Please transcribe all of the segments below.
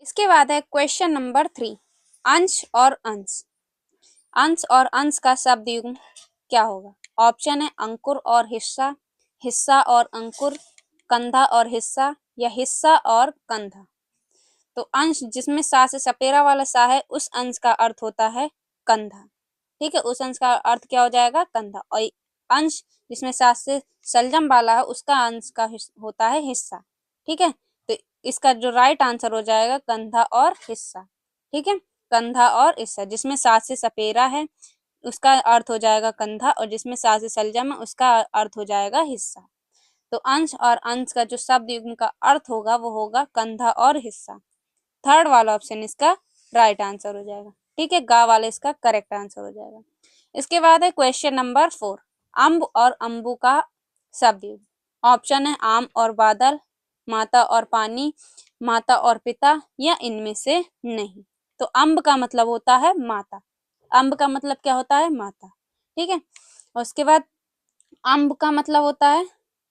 इसके बाद है क्वेश्चन नंबर 3, अंश और अंश। अंश और अंश का शब्द युग्म क्या होगा? ऑप्शन है अंकुर और हिस्सा, हिस्सा और अंकुर, कंधा और हिस्सा, या हिस्सा और कंधा। तो अंश जिसमें सा से सपेरा वाला सा है, उस अंश का अर्थ होता है कंधा। ठीक है, उस अंश का अर्थ क्या हो जाएगा? कंधा। और अंश जिसमें सा से सलजम वाला है, उसका अंश का होता है हिस्सा। ठीक है, तो इसका जो राइट आंसर हो जाएगा कंधा और हिस्सा। ठीक है, कंधा और हिस्सा। जिसमें सा से सपेरा है उसका अर्थ हो जाएगा कंधा, और जिसमें सा से सलजम है उसका अर्थ हो जाएगा हिस्सा। तो अंश और अंश का जो शब्द युग्म का अर्थ होगा वो होगा कंधा और हिस्सा। थर्ड वाला ऑप्शन इसका राइट आंसर हो जाएगा। ठीक है, गा वाला इसका करेक्ट आंसर हो जाएगा। इसके बाद है क्वेश्चन नंबर 4, अम्ब और अम्बू का शब्द युग्म। ऑप्शन है आम और बादल, माता और पानी, माता और पिता, या इनमें से नहीं। तो अम्ब का मतलब होता है माता। अम्ब का मतलब क्या होता है? माता। ठीक है, और उसके बाद अम्ब का मतलब होता है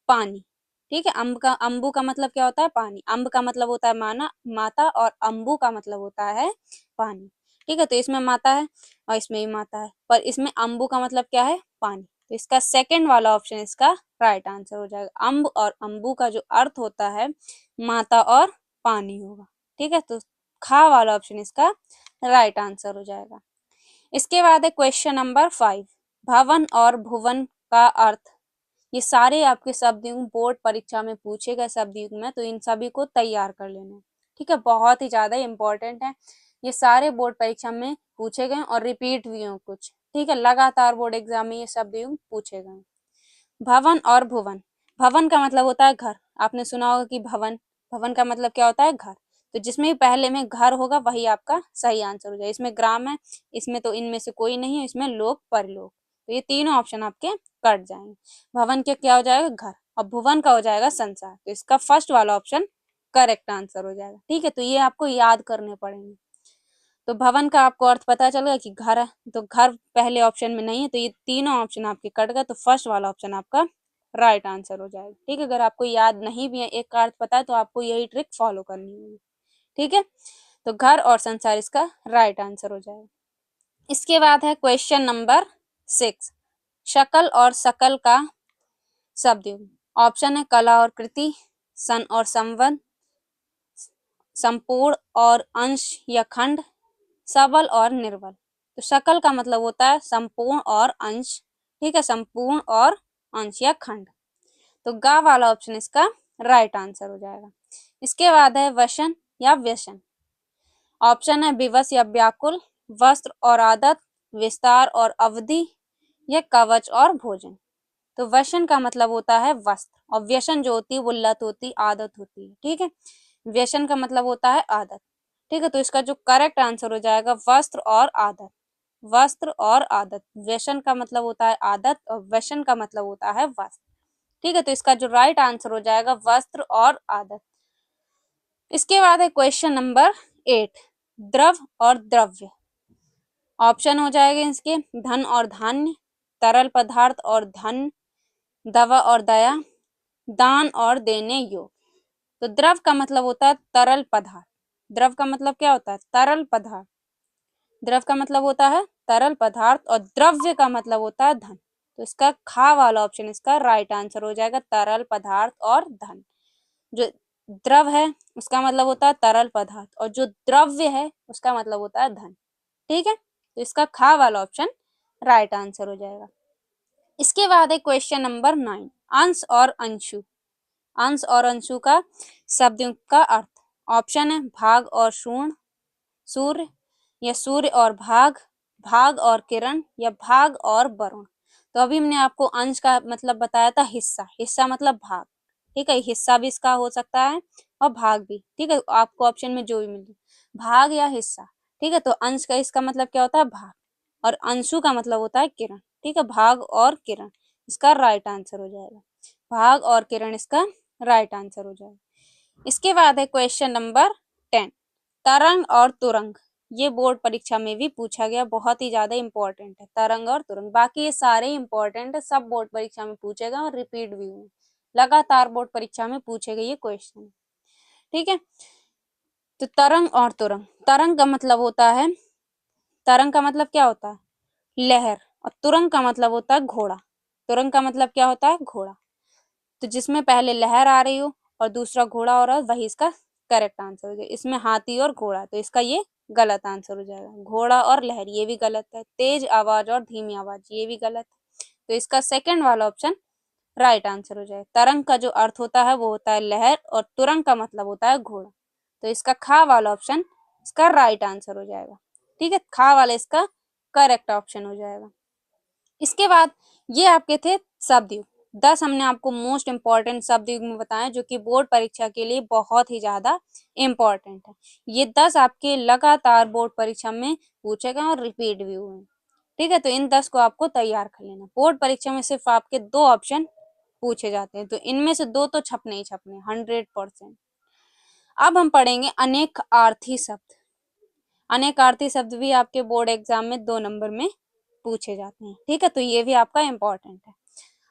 पानी। ठीक है, अम्बू का मतलब क्या होता है? पानी। अम्ब का मतलब होता है माता, और अम्बू का मतलब होता है पानी। ठीक है, तो इसमें माता है और इसमें भी माता है, पर इसमें अम्बू का मतलब क्या है? पानी। तो इसका सेकंड वाला ऑप्शन इसका राइट आंसर हो जाएगा। अम्ब और अम्बू का जो अर्थ होता है माता और पानी होगा। ठीक है, तो खा वाला ऑप्शन इसका राइट आंसर हो जाएगा। इसके बाद है क्वेश्चन नंबर 5, भवन और भुवन का अर्थ। ये सारे आपके शब्द युग्म बोर्ड परीक्षा में पूछे गए शब्द युग्म है, तो इन सभी को तैयार कर लेना। ठीक है, बहुत ही ज्यादा इंपॉर्टेंट है। ये सारे बोर्ड परीक्षा में पूछे गए और रिपीट भी हो कुछ। ठीक है, लगातार बोर्ड एग्जाम में ये शब्द युग्म पूछे गए। भवन और भुवन। भवन का मतलब होता है घर। आपने सुना होगा कि भवन, भवन का मतलब क्या होता है? घर। तो जिसमें पहले में घर होगा वही आपका सही आंसर हो जाएगा। इसमें ग्राम है, इसमें तो इनमें से कोई नहीं है, इसमें लोक परलोक। तो ये तीनों ऑप्शन आपके कट जाएंगे। भवन के क्या हो जाएगा? घर, और भुवन का हो जाएगा संसार। तो इसका फर्स्ट वाला ऑप्शन करेक्ट आंसर हो जाएगा। ठीक है, तो ये आपको याद करने पड़ेंगे। तो भवन का आपको अर्थ पता चल गया कि घर है, तो घर पहले ऑप्शन में नहीं है, तो ये तीनों ऑप्शन आपके कट गए। तो फर्स्ट वाला ऑप्शन आपका राइट आंसर हो जाएगा। ठीक है, अगर आपको याद नहीं भी है, एक का अर्थ पता है, तो आपको यही ट्रिक फॉलो करनी होगी। ठीक है, तो घर और संसार इसका राइट आंसर हो जाएगा। इसके बाद है क्वेश्चन नंबर 6, शकल और सकल का शब्द युग्म। ऑप्शन है कला और कृति, सन और संबंध, संपूर्ण और अंश या खंड, सबल और निर्बल। तो शकल का मतलब होता है संपूर्ण और अंश। ठीक है, संपूर्ण और अंश या खंड। तो गा वाला ऑप्शन इसका राइट आंसर हो जाएगा। इसके बाद है वसन या व्यसन। ऑप्शन है विवश या व्याकुल, वस्त्र और आदत, विस्तार और अवधि, या कवच और भोजन। तो वसन का मतलब होता है वस्त्र, और व्यसन जो होती है वो लत होती, आदत होती है। ठीक है, व्यसन का मतलब होता है आदत। ठीक है, तो इसका जो करेक्ट आंसर हो जाएगा वस्त्र और आदत। वस्त्र और आदत। व्यसन का मतलब होता है आदत, और व्यसन का मतलब होता है वस्त्र। ठीक है, तो इसका जो राइट आंसर हो जाएगा वस्त्र और आदत। इसके बाद है क्वेश्चन नंबर 8, द्रव और द्रव्य। ऑप्शन हो जाएगा इसके धन और धान्य, तरल पदार्थ और धन, दवा और दया, दान और देने योग। तो द्रव का मतलब होता है तरल पदार्थ। द्रव का मतलब क्या होता है? तरल पदार्थ। द्रव का मतलब होता है तरल पदार्थ, और द्रव्य का मतलब होता है धन। तो इसका खा वाला ऑप्शन इसका राइट आंसर हो जाएगा, तरल पदार्थ और धन। जो द्रव है उसका मतलब होता है तरल पदार्थ, और जो द्रव्य है उसका मतलब होता है धन। ठीक है, तो इसका खा वाला ऑप्शन राइट आंसर हो जाएगा। इसके बाद है क्वेश्चन नंबर 9, अंश और अंशु। अंश और अंशु का शब्द का अर्थ। ऑप्शन है भाग और शूर्ण, सूर्य, या सूर्य और भाग, भाग और किरण, या भाग और वरुण। तो अभी हमने आपको अंश का मतलब बताया था हिस्सा। हिस्सा मतलब भाग। ठीक है, हिस्सा भी इसका हो सकता है और भाग भी। ठीक है, आपको ऑप्शन में जो भी मिले, भाग या हिस्सा। ठीक है, तो अंश का इसका मतलब क्या होता है? भाग, और अंशु का मतलब होता है किरण। ठीक है, भाग और किरण इसका राइट आंसर हो जाएगा। भाग और किरण इसका राइट आंसर हो जाएगा। इसके बाद है क्वेश्चन नंबर 10, तरंग और तुरंग। ये बोर्ड परीक्षा में भी पूछा गया, बहुत ही ज्यादा इंपॉर्टेंट है तरंग और तुरंग। बाकी ये सारे इंपॉर्टेंट है, सब बोर्ड परीक्षा में पूछे गए और रिपीट भी हुए, लगातार बोर्ड परीक्षा में पूछे गए ये क्वेश्चन। ठीक है, तो तरंग और तुरंग, तरंग का मतलब होता है, तरंग का मतलब क्या होता है, लहर, और तुरंग का मतलब होता है घोड़ा। तुरंग का मतलब क्या होता है, घोड़ा। तो जिसमें पहले लहर आ रही हो और दूसरा घोड़ा हो रहा है, वही इसका करेक्ट आंसर हो जाएगा। इसमें हाथी और घोड़ा, तो इसका ये गलत आंसर हो जाएगा। घोड़ा और लहर ये भी गलत है। तेज आवाज और धीमी आवाज ये भी गलत है। तो इसका सेकंड वाला ऑप्शन राइट आंसर हो जाएगा। तरंग का जो अर्थ होता है वो होता है लहर, और तुरंग का मतलब होता है घोड़ा। तो इसका खा वाला ऑप्शन इसका राइट आंसर हो जाएगा। ठीक है, खा वाला इसका करेक्ट ऑप्शन हो जाएगा। इसके बाद ये आपके थे शब्द युग। 10 हमने आपको मोस्ट इंपॉर्टेंट शब्द युग में बताया, जो कि बोर्ड परीक्षा के लिए बहुत ही ज्यादा इम्पोर्टेंट है। ये 10 आपके लगातार बोर्ड परीक्षा में पूछे गए और रिपीट भी हुए। ठीक है, तो इन 10 को आपको तैयार कर लेना। बोर्ड परीक्षा में सिर्फ आपके 2 ऑप्शन पूछे जाते हैं, तो इनमें से 2 तो छपने ही छपने 100%। अब हम पढ़ेंगे अनेक आर्थी शब्द। अनेक आर्थी शब्द भी आपके बोर्ड एग्जाम में 2 नंबर में पूछे जाते हैं। ठीक है, तो ये भी आपका इम्पोर्टेंट है।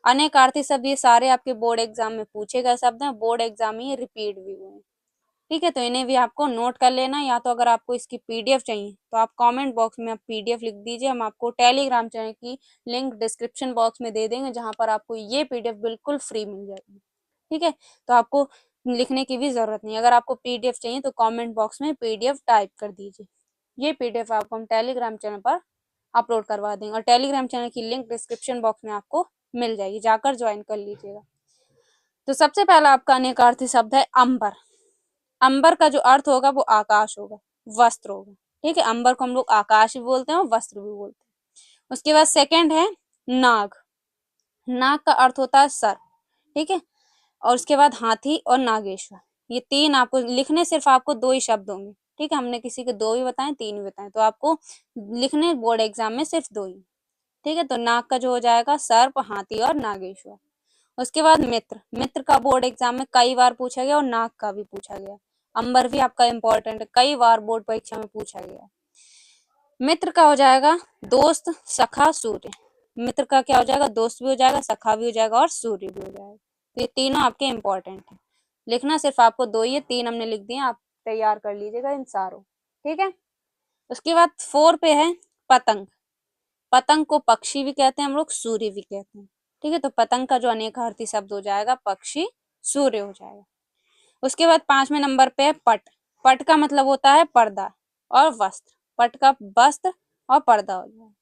अनेक आर्थी शब्द ये सारे आपके बोर्ड एग्जाम में पूछे गए शब्द हैं, बोर्ड एग्जाम में ये रिपीट भी हुए हैं। ठीक है, तो इन्हें भी आपको नोट कर लेना। या तो अगर आपको इसकी पीडीएफ चाहिए तो आप कमेंट बॉक्स में आप पीडीएफ लिख दीजिए, हम आपको टेलीग्राम चैनल की लिंक डिस्क्रिप्शन बॉक्स में दे देंगे, जहां पर आपको ये पीडीएफ बिल्कुल फ्री मिल जाएगी। ठीक है, तो आपको लिखने की भी जरूरत नहीं। अगर आपको पीडीएफ चाहिए तो कमेंट बॉक्स में पीडीएफ टाइप कर दीजिए। ये पीडीएफ आपको हम टेलीग्राम चैनल पर अपलोड करवा देंगे, और टेलीग्राम चैनल की लिंक डिस्क्रिप्शन बॉक्स में आपको मिल जाएगी, जाकर ज्वाइन कर लीजिएगा। तो सबसे पहला आपका अनेकार्थी शब्द है अंबर। अंबर का जो अर्थ होगा वो आकाश होगा, वस्त्र होगा। ठीक है, अंबर को हम लोग आकाश भी बोलते हैं और वस्त्र भी बोलते हैं। उसके बाद सेकंड है नाग। नाग का अर्थ होता है सर। ठीक है, और उसके बाद हाथी और नागेश्वर। ये 3 आपको लिखने, सिर्फ आपको 2 ही शब्द होंगे। ठीक है, हमने किसी के 2 भी बताए, 3 भी बताए, तो आपको लिखने बोर्ड एग्जाम में सिर्फ 2 ही। ठीक है, तो नाग का जो हो जाएगा सर्प, हाथी और नागेश्वर। उसके बाद मित्र। मित्र का बोर्ड एग्जाम में कई बार पूछा गया और नाग का भी पूछा गया। अंबर भी आपका इंपॉर्टेंट है, कई बार बोर्ड परीक्षा में पूछा गया। मित्र का हो जाएगा दोस्त, सखा, सूर्य। मित्र का क्या हो जाएगा, दोस्त भी हो जाएगा, सखा भी हो जाएगा और सूर्य भी हो जाएगा। तो ये तीनों आपके इंपॉर्टेंट है। लिखना सिर्फ आपको 2 ही है, 3 हमने लिख दिए, आप तैयार कर लीजिएगा इन सारों। ठीक है, उसके बाद 4 पे है पतंग। पतंग को पक्षी भी कहते हैं हम लोग, सूर्य भी कहते हैं। ठीक है, तो पतंग का जो अनेकार्थी शब्द हो जाएगा पक्षी, सूर्य हो जाएगा। उसके बाद 5वें नंबर पे है पट। पट का मतलब होता है पर्दा और वस्त्र। पट का वस्त्र और पर्दा हो जाएगा।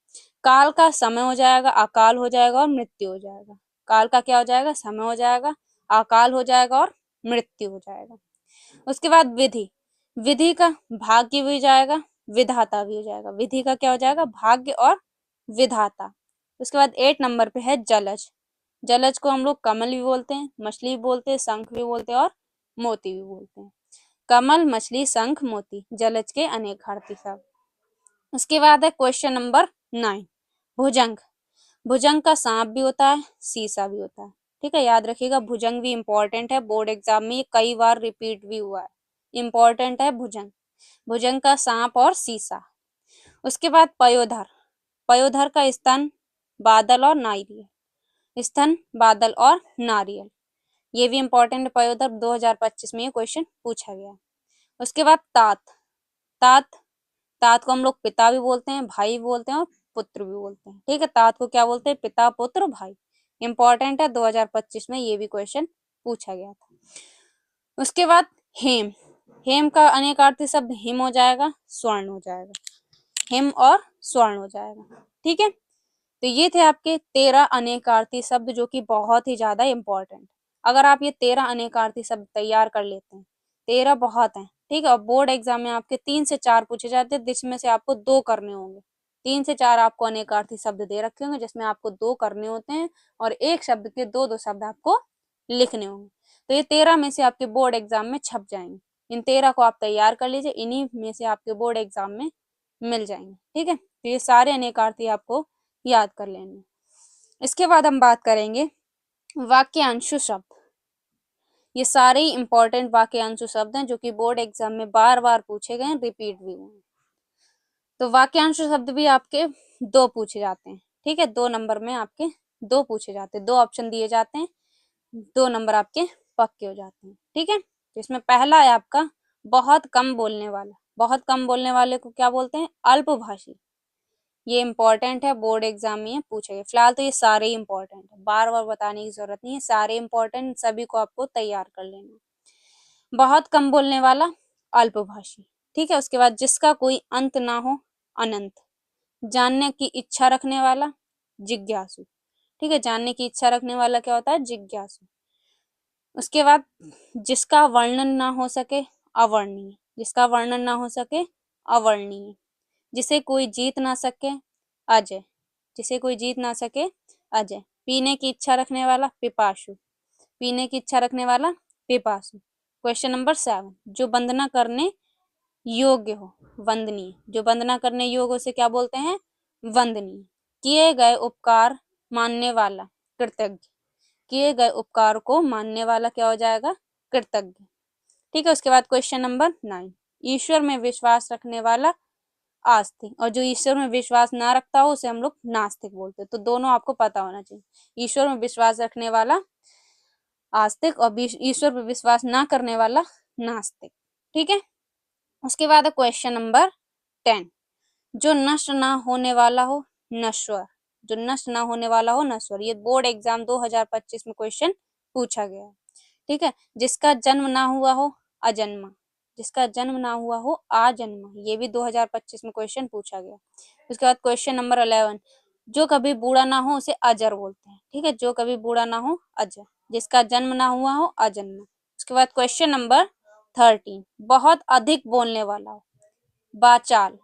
काल का समय हो जाएगा, अकाल हो जाएगा और मृत्यु हो जाएगा। काल का क्या हो जाएगा, समय हो जाएगा, अकाल हो जाएगा और मृत्यु हो जाएगा। उसके बाद विधि। विधि का भाग्य भी हो जाएगा, विधाता भी हो जाएगा। विधि का क्या हो जाएगा, भाग्य और विधाता। उसके बाद 8 नंबर पे है जलज। जलज को हम लोग कमल भी बोलते हैं, मछली भी बोलते हैं, शंख भी बोलते हैं और मोती भी बोलते हैं। कमल, मछली, शंख, मोती, जलज के अनेकार्थी शब्द। उसके बाद है क्वेश्चन नंबर 9, भुजंग। भुजंग का सांप भी होता है, शीशा भी होता है। ठीक है, याद रखिएगा, भुजंग भी इंपॉर्टेंट है, बोर्ड एग्जाम में ये कई बार रिपीट भी हुआ है। इंपॉर्टेंट है भुजंग। भुजंग का सांप और शीशा। उसके बाद पयोधर। पयोधर का स्तन, बादल और नारियल। स्तन, बादल और नारियल, ये भी इंपॉर्टेंट है। पयोधर 2025 में ये क्वेश्चन पूछा गया। उसके बाद तात। तात, तात को हम लोग पिता भी बोलते हैं, भाई भी बोलते हैं और पुत्र भी बोलते हैं। ठीक है, तात को क्या बोलते हैं, पिता, पुत्र, भाई। इंपॉर्टेंट है, 2025 में ये भी क्वेश्चन पूछा गया था। उसके बाद हेम। हेम का अनेकार्थी शब्द हिम हो जाएगा, स्वर्ण हो जाएगा। हिम और स्वर्ण हो जाएगा। ठीक है, तो ये थे आपके 13 अनेकार्थी शब्द, जो कि बहुत ही ज्यादा इंपॉर्टेंट। अगर आप ये 13 अनेकार्थी शब्द तैयार कर लेते हैं, 13 बहुत हैं। ठीक है, और बोर्ड एग्जाम में आपके 3 से 4 पूछे जाते हैं, जिसमें से आपको 2 करने होंगे। 3 से 4 आपको अनेकार्थी शब्द दे रखे होंगे, जिसमें आपको 2 करने होते हैं, और एक शब्द के 2-2 शब्द आपको लिखने होंगे। तो ये 13 में से आपके बोर्ड एग्जाम में छप जाएंगे। इन 13 को आप तैयार कर लीजिए, इन्हीं में से आपके बोर्ड एग्जाम में मिल जाएंगे। ठीक है, तो ये सारे अनेकार्थी आपको याद कर लेने। इसके बाद हम बात करेंगे वाक्यांशु शब्द। ये सारे ही इंपॉर्टेंट वाक्यांशु शब्द हैं, जो कि बोर्ड एग्जाम में बार बार पूछे गए, रिपीट भी हुए। तो वाक्यांशु शब्द भी आपके 2 पूछे जाते हैं। ठीक है, 2 नंबर में आपके 2 पूछे जाते हैं, 2 ऑप्शन दिए जाते हैं, 2 नंबर आपके पक्के हो जाते हैं। ठीक है, तो इसमें पहला है आपका बहुत कम बोलने वाला, बहुत कम बोलने वाले को क्या बोलते हैं? अल्पभाषी। ये इंपॉर्टेंट है, बोर्ड एग्जाम में पूछेगा। फिलहाल तो ये सारे इंपॉर्टेंट है, बार बार बताने की जरूरत नहीं है, सारे इंपॉर्टेंट, सभी को आपको तैयार कर लेना है। बहुत कम बोलने वाला अल्पभाषी, ठीक है। उसके बाद जिसका कोई अंत ना हो अनंत, जानने की इच्छा रखने वाला जिज्ञासु, ठीक है। जानने की इच्छा रखने वाला क्या होता है? जिज्ञासु। उसके बाद जिसका वर्णन ना हो सके अवर्णनीय, जिसका वर्णन ना हो सके अवर्णनीय। जिसे कोई जीत ना सके अजय, जिसे कोई जीत ना सके अजय। पीने की इच्छा रखने वाला पिपासु, पीने की इच्छा रखने वाला पिपासु। क्वेश्चन नंबर 7, जो वंदना करने योग्य हो वंदनीय, जो वंदना करने योग्य हो उसे क्या बोलते हैं? वंदनीय। किए गए उपकार मानने वाला कृतज्ञ, किए गए उपकार को मानने वाला क्या हो जाएगा? कृतज्ञ, ठीक है। उसके बाद क्वेश्चन नंबर 9, ईश्वर में विश्वास रखने वाला आस्तिक, और जो ईश्वर में विश्वास ना रखता हो उसे हम लोग नास्तिक बोलते हैं। तो दोनों आपको पता होना चाहिए, ईश्वर में विश्वास रखने वाला आस्तिक और ईश्वर पर विश्वास ना करने वाला नास्तिक, ठीक है। उसके बाद क्वेश्चन नंबर 10, जो नष्ट ना होने वाला हो नश्वर, जो नष्ट ना होने वाला हो नश्वर। ये बोर्ड एग्जाम 2025 में क्वेश्चन पूछा गया है, ठीक है। जिसका जन्म ना हुआ हो अजन्मा, जिसका जन्म ना हुआ हो आजन्मा, ये भी 2025 में क्वेश्चन पूछा गया। उसके बाद क्वेश्चन नंबर 11, जो कभी बूढ़ा ना हो उसे अजर बोलते हैं, ठीक है। जो कभी बूढ़ा ना हो अजर, जिसका जन्म ना हुआ हो अजन्मा। उसके बाद क्वेश्चन नंबर 13, बहुत अधिक बोलने वाला हो वाचाल,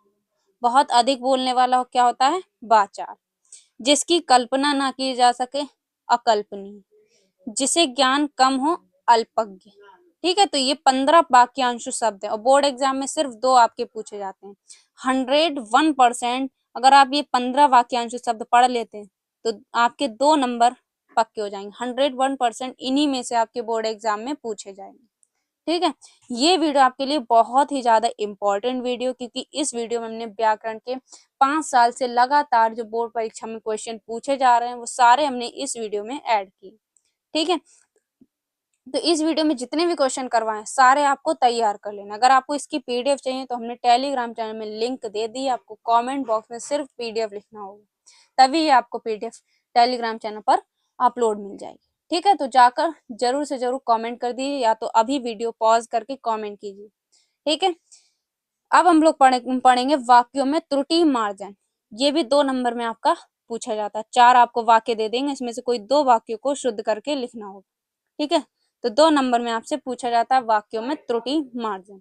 बहुत अधिक बोलने वाला हो क्या होता है? वाचाल। जिसकी कल्पना ना की जा सके अकल्पनीय, जिसे ज्ञान कम हो अल्पज्ञ, ठीक है। तो ये 15 वाक्यांश शब्द है और बोर्ड एग्जाम में सिर्फ 2 आपके पूछे जाते हैं। 101% अगर आप ये 15 वाक्यांश शब्द पढ़ लेते हैं तो आपके 2 नंबर पक्के हो जाएंगे। 101% इन्हीं में से आपके बोर्ड एग्जाम में पूछे जाएंगे, ठीक है। ये वीडियो आपके लिए बहुत ही ज्यादा इंपॉर्टेंट वीडियो, क्योंकि इस वीडियो में हमने व्याकरण के 5 साल से लगातार जो बोर्ड परीक्षा में क्वेश्चन पूछे जा रहे हैं वो सारे हमने इस वीडियो में ऐड किए, ठीक है। तो इस वीडियो में जितने भी क्वेश्चन करवाए सारे आपको तैयार कर लेना। अगर आपको इसकी पीडीएफ चाहिए तो हमने टेलीग्राम चैनल में लिंक दे दी, आपको कमेंट बॉक्स में सिर्फ पीडीएफ लिखना होगा, तभी आपको पीडीएफ टेलीग्राम चैनल पर अपलोड मिल जाएगी, ठीक है। तो जाकर जरूर से जरूर कमेंट कर दीजिए, या तो अभी वीडियो पॉज करके कमेंट कीजिए, ठीक है। अब हम लोग पढ़ेंगे वाक्यों में त्रुटि मार्जन। ये भी 2 नंबर में आपका पूछा जाता है। 4 आपको वाक्य दे देंगे, इसमें से कोई 2 वाक्यों को शुद्ध करके लिखना होगा, ठीक है। तो 2 नंबर में आपसे पूछा जाता है वाक्यों में त्रुटि मार्जन।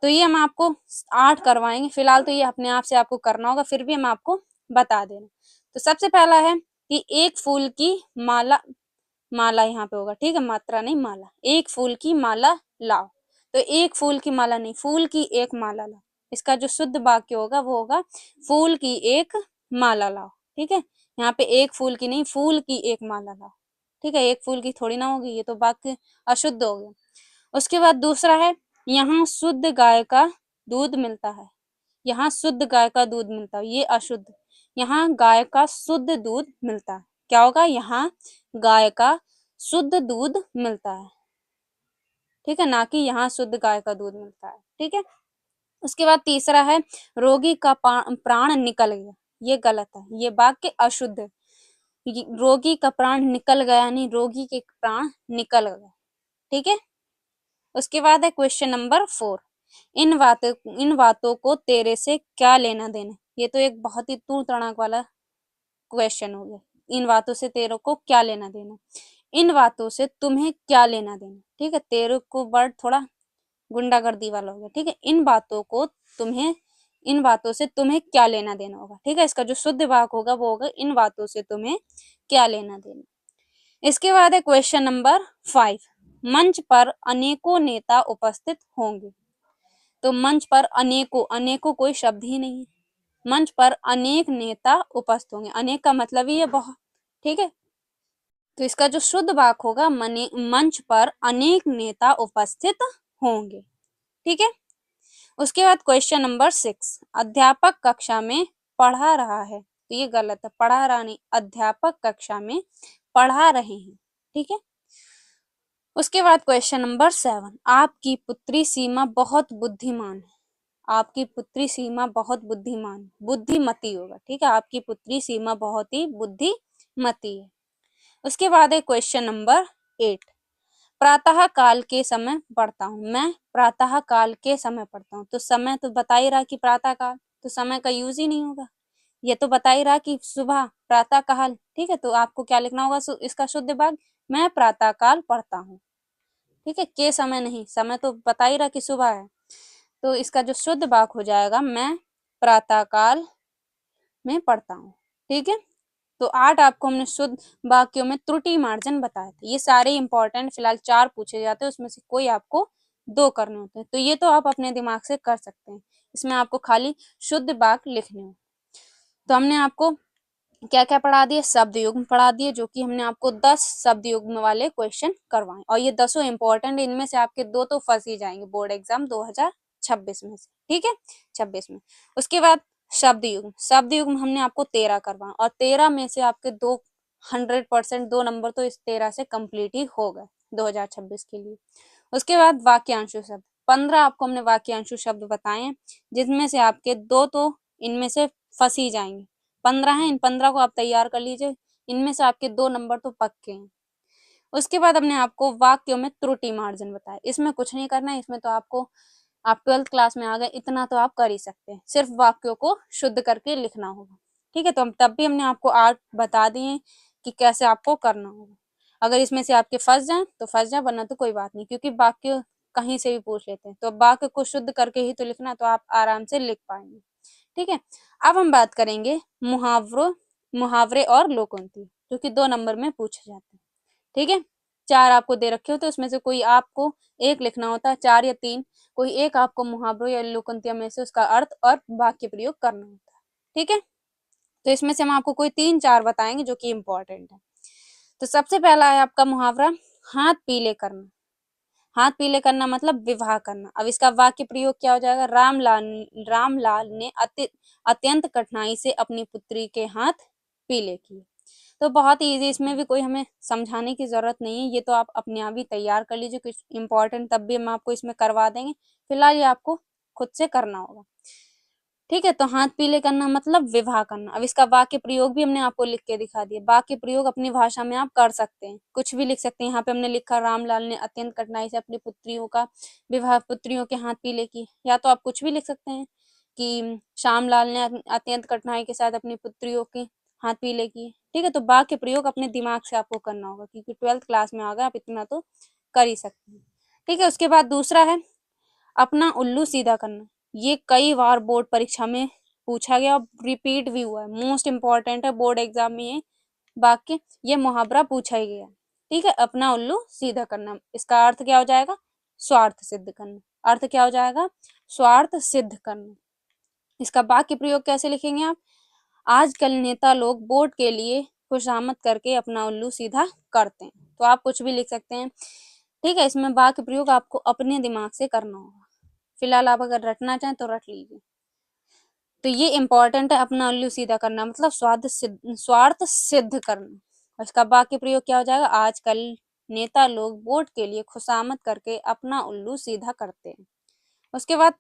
तो ये हम आपको 8 करवाएंगे। फिलहाल तो ये अपने आप से आपको करना होगा, फिर भी हम आपको बता दे रहे हैं। तो सबसे पहला है कि एक फूल की माला, माला यहाँ पे होगा, ठीक है, मात्रा नहीं माला। एक फूल की माला लाओ, तो एक फूल की माला नहीं, फूल की एक माला लाओ। इसका जो शुद्ध वाक्य होगा वो होगा फूल की एक माला लाओ, ठीक है। यहाँ पे एक फूल की नहीं, फूल की एक माला लाओ, ठीक है। एक फूल की थोड़ी ना होगी, ये तो वाक्य अशुद्ध हो गया। उसके बाद दूसरा है, यहाँ शुद्ध गाय का दूध मिलता है, यहाँ शुद्ध गाय का दूध मिलता है, ये अशुद्ध। यहाँ गाय का शुद्ध दूध मिलता है, क्या होगा? यहाँ गाय का शुद्ध दूध मिलता है, ठीक है, ना कि यहाँ शुद्ध गाय का दूध मिलता है, ठीक है। उसके बाद तीसरा है, रोगी का प्राण निकल गया, ये गलत है, ये वाक्य अशुद्ध है। रोगी का प्राण निकल गया नहीं, रोगी के प्राण निकल गए, ठीक है। उसके बाद है क्वेश्चन नंबर 4, इन बातों को तेरे से क्या लेना देना। ये तो एक बहुत ही तूड़ तड़ाक वाला क्वेश्चन हो गया। इन बातों से तेरे को क्या लेना देना, इन बातों से तुम्हें क्या लेना देना, ठीक है। तेरे को वर्ड थोड़ा गुंडागर्दी वाला हो गया, ठीक है। इन बातों से तुम्हें क्या लेना देना होगा, ठीक है। इसका जो शुद्ध वाक्य होगा वो होगा इन बातों से तुम्हें क्या लेना देना। इसके बाद है क्वेश्चन नंबर 5, मंच पर अनेकों नेता उपस्थित होंगे। तो मंच पर अनेकों, अनेकों कोई शब्द ही नहीं है, मंच पर अनेक नेता उपस्थित होंगे, अनेक का मतलब ही है बहुत, ठीक है। तो इसका जो शुद्ध वाक्य होगा मंच पर अनेक नेता उपस्थित होंगे, ठीक है। उसके बाद क्वेश्चन नंबर 6, अध्यापक कक्षा में पढ़ा रहा है, तो ये गलत है, पढ़ा रहा नहीं, अध्यापक कक्षा में पढ़ा रहे हैं, ठीक है। उसके बाद क्वेश्चन नंबर 7, आपकी पुत्री सीमा बहुत बुद्धिमान है। आपकी पुत्री सीमा बहुत बुद्धिमान, बुद्धिमती होगा, ठीक है, आपकी पुत्री सीमा बहुत ही बुद्धिमती है। उसके बाद है क्वेश्चन नंबर 8, प्रातः काल के समय पढ़ता हूँ, मैं प्रातः काल के समय पढ़ता हूँ। तो समय तो बता ही रहा कि प्रातः काल, तो समय का यूज ही नहीं होगा। ये तो बता ही रहा कि सुबह प्रातः काल, ठीक है, तो आपको क्या लिखना होगा इसका शुद्ध भाग, मैं प्रातः काल पढ़ता हूँ, ठीक है, के समय नहीं, समय तो बता ही रहा कि सुबह है, तो इसका जो शुद्ध भाग हो जाएगा, मैं प्रातः काल में पढ़ता हूँ, ठीक है। तो 8 आपको हमने शुद्ध वाक्यों में त्रुटि मार्जन बताए थे। ये सारे इंपॉर्टेंट, फिलहाल 4 पूछे जाते हैं, उसमें से कोई आपको 2 करने होते हैं, तो ये तो आप अपने दिमाग से कर सकते हैं। इसमें आपको खाली शुद्ध वाक्य लिखने हो। तो हमने आपको क्या क्या पढ़ा दिए, शब्द युग्म पढ़ा दिए, जो कि हमने आपको 10 शब्द युग्म वाले क्वेश्चन करवाए, और ये 10 इंपॉर्टेंट, इनमें से आपके 2 तो फंस ही जाएंगे बोर्ड एग्जाम 2026 में से, ठीक है, 26 में। उसके बाद शब्द युग्म हमने आपको 13 करवाए, और 13 में से आपके 100% 2 नंबर तो इस 13 से कंप्लीट ही हो गए 2026 के लिए। उसके बाद वाक्यांशु शब्द 15 आपको हमने वाक्यांशु शब्द बताए हैं, जिसमें से आपके 2 तो इनमें से फंस ही जाएंगे। 15 है, इन 15 को आप तैयार कर लीजिए, इनमें से आपके 2 नंबर तो पक्के हैं। उसके बाद हमने आपको वाक्यों में त्रुटि मार्जिन बताया, इसमें कुछ नहीं करना है, इसमें तो आपको, आप 12th क्लास में आ गए, इतना तो आप कर ही सकते हैं, सिर्फ वाक्यों को शुद्ध करके लिखना होगा, ठीक है। तो हम तब भी हमने आपको 8 बता दिए कि कैसे आपको करना होगा। अगर इसमें से आपके फंस जाए तो फंस जाए, वरना तो कोई बात नहीं, क्योंकि वाक्य कहीं से भी पूछ लेते हैं, तो वाक्य को शुद्ध करके ही तो लिखना, तो आप आराम से लिख पाएंगे, ठीक है। अब हम बात करेंगे मुहावरे और लोकोक्ति, जो कि 2 नंबर में पूछे जाते हैं, ठीक है। 4 आपको दे रखे होते हैं, उसमें से कोई आपको एक लिखना होता है, 4 या 3, कोई एक आपको मुहावरों या लोकोक्तियों में से उसका अर्थ और वाक्य प्रयोग करना होता है, ठीक है। तो इसमें से हम आपको कोई 3-4 बताएंगे जो कि इंपॉर्टेंट है। तो सबसे पहला है आपका मुहावरा, हाथ पीले करना। हाथ पीले करना मतलब विवाह करना। अब इसका वाक्य प्रयोग क्या हो जाएगा, रामलाल ने अत्यंत कठिनाई से अपनी पुत्री के हाथ पीले किए। तो बहुत ही इजी, इसमें भी कोई हमें समझाने की जरूरत नहीं है, ये तो आप अपने आप ही तैयार कर लीजिए, कुछ इंपॉर्टेंट तब भी हम आपको इसमें करवा देंगे, फिलहाल ये आपको खुद से करना होगा, ठीक है। तो हाथ पीले करना मतलब विवाह करना। अब इसका वाक्य प्रयोग भी हमने आपको लिख के दिखा दिया, वाक्य प्रयोग अपनी भाषा में आप कर सकते हैं, कुछ भी लिख सकते हैं। यहाँ पे हमने लिखा, रामलाल ने अत्यंत कठिनाई से अपनी पुत्रियों का विवाह, पुत्रियों के हाथ पीले की, या तो आप कुछ भी लिख सकते हैं कि श्यामलाल ने अत्यंत कठिनाई के साथ अपनी पुत्रियों के हाथ पीले किए, ठीक है। तो वाक्य प्रयोग अपने दिमाग से आपको करना होगा, क्योंकि 12th क्लास में आ गए, आप इतना तो कर ही सकते हैं, ठीक है। उसके बाद दूसरा है अपना उल्लू सीधा करना। ये कई बार बोर्ड परीक्षा में पूछा गया और रिपीट भी हुआ है, मोस्ट इंपॉर्टेंट है बोर्ड एग्जाम में ये वाक्य, ये मुहावरा पूछा ही गया, ठीक है। अपना उल्लू सीधा करना, इसका अर्थ क्या हो जाएगा, स्वार्थ सिद्ध करना। अर्थ क्या हो जाएगा, स्वार्थ सिद्ध करना। इसका वाक्य प्रयोग कैसे लिखेंगे आप, आजकल नेता लोग वोट के लिए खुशामद करके अपना उल्लू सीधा करते हैं। तो आप कुछ भी लिख सकते हैं, ठीक है। इसमें वाक्य प्रयोग आपको अपने दिमाग से करना होगा, फिलहाल आप अगर रटना चाहें तो रट लीजिए। तो ये इंपॉर्टेंट है, अपना उल्लू सीधा करना मतलब स्वार्थ सिद्ध करना। इसका वाक्य प्रयोग क्या हो जाएगा, आजकल नेता लोग वोट के लिए खुशामद करके अपना उल्लू सीधा करते हैं। उसके बाद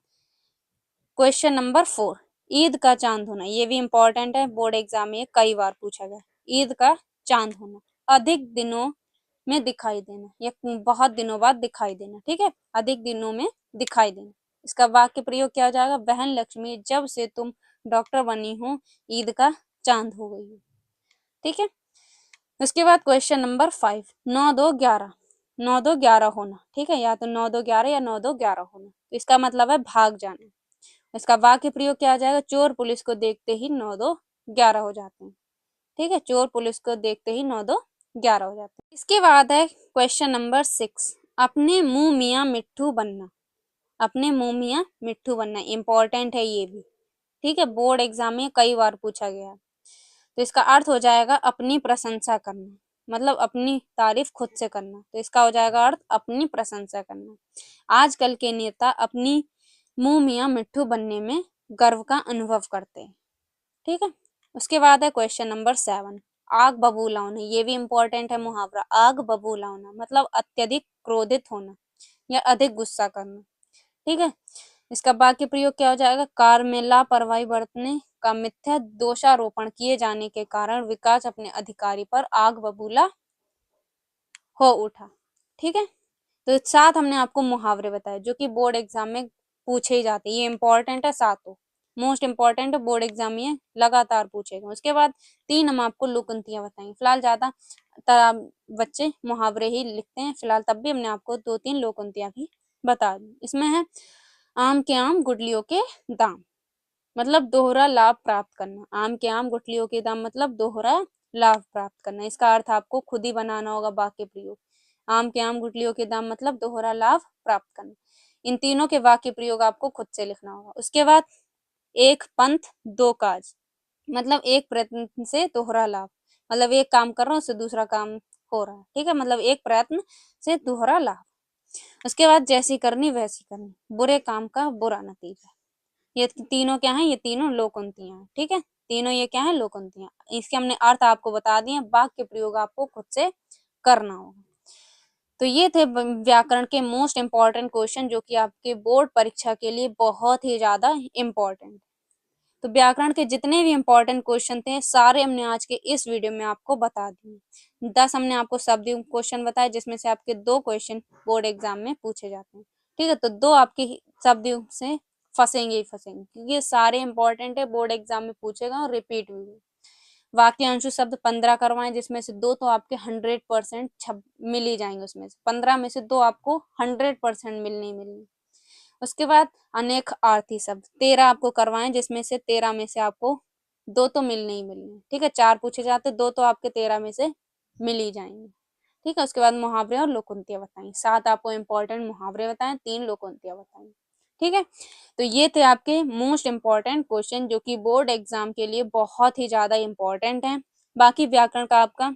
क्वेश्चन नंबर 4, ईद का चांद होना। ये भी इंपॉर्टेंट है, बोर्ड एग्जाम में कई बार पूछा गया। ईद का चांद होना, अधिक दिनों में दिखाई देना या बहुत दिनों बाद दिखाई देना, ठीक है, अधिक दिनों में दिखाई देना। इसका वाक्य प्रयोग क्या हो जाएगा, बहन लक्ष्मी जब से तुम डॉक्टर बनी हो ईद का चांद हो गई हो, ठीक है। उसके बाद क्वेश्चन नंबर 5, 9-2-11। 9-2-11 होना, ठीक है, या तो 9-2-11 या 9-2-11 होना। तो इसका मतलब है भाग जाना। इसका वाक्य प्रयोग क्या आ जाएगा, चोर पुलिस को देखते ही 9-2-11 हो जाते हैं, ठीक है। चोर पुलिस को देखते ही 9-2-11 हो जाते हैं। इसके बाद है क्वेश्चन नंबर 6, अपने मुंह मियाँ मिट्ठू बनना। अपने मुंह मियाँ मिट्ठू बनना इंपॉर्टेंट है ये भी, ठीक है, बोर्ड एग्जाम में कई बार पूछा गया। तो इसका अर्थ हो जाएगा अपनी प्रशंसा करना, मतलब अपनी तारीफ खुद से करना। तो इसका हो जाएगा अर्थ अपनी प्रशंसा करना। आजकल के नेता अपनी मुंह मियाँ मिट्ठू बनने में गर्व का अनुभव करते हैं, ठीक है। उसके बाद है क्वेश्चन नंबर 7, आग बबूला होना, ये भी इंपॉर्टेंट है मुहावरा। आग बबूला होना मतलब अत्यधिक क्रोधित होना या अधिक गुस्सा करना। ठीक है, इसका वाक्य प्रयोग क्या हो जाएगा? कार्य में लापरवाही बरतने का मिथ्या दोषारोपण किए जाने के कारण विकास अपने अधिकारी पर आग बबूला हो उठा। ठीक है, तो 7 हमने आपको मुहावरे बताए जो कि बोर्ड एग्जाम में पूछे ही जाते हैं। ये इंपॉर्टेंट है, 7 मोस्ट इंपॉर्टेंट है, बोर्ड एग्जाम में लगातार पूछेगा। उसके बाद 3 हम आपको लोकंतियां बताएंगे। फिलहाल ज्यादा बच्चे मुहावरे ही लिखते हैं, फिलहाल तब भी हमने आपको 2-3 लोकंतियां भी बता दी। इसमें है आम के आम गुठलियों के दाम, मतलब दोहरा लाभ प्राप्त करना। आम के आम गुठलियों के दाम मतलब दोहरा लाभ प्राप्त करना। इसका अर्थ आपको खुद ही बनाना होगा वाक्य प्रयोग। आम के आम गुठलियों के दाम मतलब दोहरा लाभ प्राप्त करना। इन तीनों के वाक्य प्रयोग आपको खुद से लिखना होगा। उसके बाद एक पंथ दो काज, मतलब एक प्रयत्न से दोहरा लाभ, मतलब एक काम कर रहा हूँ उससे दूसरा काम हो रहा है। ठीक है, मतलब एक प्रयत्न से दोहरा लाभ। उसके बाद जैसी करनी वैसी करनी, बुरे काम का बुरा नतीजा। ये तीनों क्या हैं? ये तीनों लोकोक्तियां हैं। ठीक है, तीनों ये क्या है? लोकोक्तियां। इसके हमने अर्थ आपको बता दिए, वाक्य प्रयोग आपको खुद से करना होगा। तो ये थे व्याकरण के मोस्ट इंपॉर्टेंट क्वेश्चन जो कि आपके बोर्ड परीक्षा के लिए बहुत ही ज्यादा इंपॉर्टेंट। तो व्याकरण के जितने भी इंपॉर्टेंट क्वेश्चन थे सारे हमने आज के इस वीडियो में आपको बता दिए। 10 हमने आपको शब्द क्वेश्चन बताए जिसमें से आपके 2 क्वेश्चन बोर्ड एग्जाम में पूछे जाते हैं। ठीक है, तो 2 आपके शब्द से फंसेंगे ही फंसेंगे क्योंकि ये सारे इंपॉर्टेंट है, बोर्ड एग्जाम में पूछेगा और रिपीट भी। वाक्यांशु शब्द 15 करवाएं जिसमें से 2 तो आपके 100% मिल ही जाएंगे। उसमें से 15 में से 2 आपको 100% मिलने ही मिलने। उसके बाद अनेक आर्थी शब्द 13 आपको करवाएं जिसमें से 13 में से आपको 2 तो मिलने ही मिलने। ठीक है, 4 पूछे जाते, 2 तो आपके 13 में से मिल ही जाएंगे। ठीक है, उसके बाद मुहावरे और लोकोक्तियां बताएं। 7 आपको इंपॉर्टेंट मुहावरे बताएं, 3 लोकोक्तियां बताएं। ठीक है, तो ये थे आपके मोस्ट इंपॉर्टेंट क्वेश्चन जो कि बोर्ड एग्जाम के लिए बहुत ही ज्यादा इंपॉर्टेंट है। बाकी व्याकरण का आपका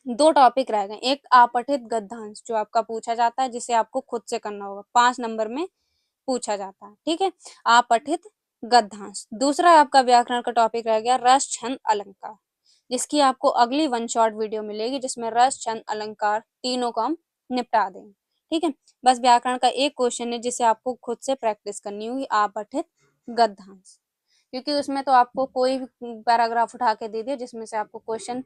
2 टॉपिक रह गए। एक अपठित गद्यांश जो आपका पूछा जाता है जिसे आपको खुद से करना होगा, 5 नंबर में पूछा जाता है। ठीक है, अपठित गद्यांश। दूसरा आपका व्याकरण का टॉपिक रह गया रस छंद अलंकार, जिसकी आपको अगली 1 शॉर्ट वीडियो मिलेगी जिसमें रस छंद अलंकार तीनों को हम निपटा देंगे। ठीक है, बस व्याकरण का एक क्वेश्चन है जिसे आपको खुद से प्रैक्टिस करनी होगी, अपठित गद्यांश, क्योंकि उसमें तो आपको कोई भी पैराग्राफ उठा के दे दिया जिसमें से आपको क्वेश्चन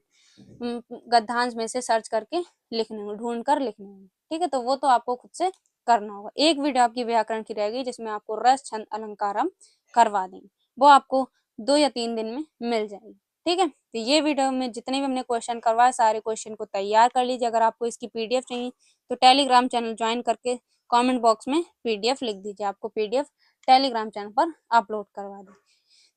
गद्यांश में से सर्च करके लिखने होंगे, ढूंढ कर लिखने होंगे। ठीक है, तो वो तो आपको खुद से करना होगा। एक वीडियो आपकी व्याकरण की रहेगी जिसमें आपको रस छंद अलंकार हम करवा देंगे, वो आपको 2 या 3 दिन में मिल जाएगी। ठीक है, तो ये वीडियो में जितने भी हमने क्वेश्चन करवाए सारे क्वेश्चन को तैयार कर लीजिए। अगर आपको इसकी पीडीएफ चाहिए तो टेलीग्राम चैनल ज्वाइन करके कमेंट बॉक्स में पीडीएफ लिख दीजिए, आपको पीडीएफ टेलीग्राम चैनल पर अपलोड करवा दें।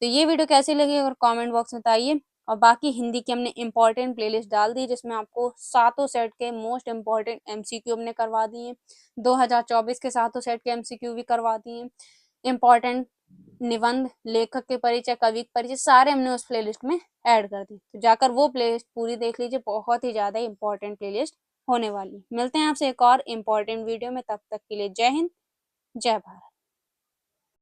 तो ये वीडियो कैसी लगी और कमेंट बॉक्स में बताइए। और बाकी हिंदी की हमने इंपॉर्टेंट प्लेलिस्ट डाल दी जिसमें आपको 7 सेट के मोस्ट इंपॉर्टेंट एमसीक्यू हमने करवा दिए, 2024 के 7 सेट के एमसीक्यू भी करवा दिए, इंपॉर्टेंट निबंध, लेखक के परिचय, कवि के परिचय सारे हमने उस प्लेलिस्ट में ऐड कर दी। तो जाकर वो प्लेलिस्ट पूरी देख लीजिए, बहुत ही ज्यादा इंपॉर्टेंट प्लेलिस्ट होने वाली। मिलते हैं आपसे एक और इम्पोर्टेंट वीडियो में, तब तक के लिए जय हिंद, जय भारत।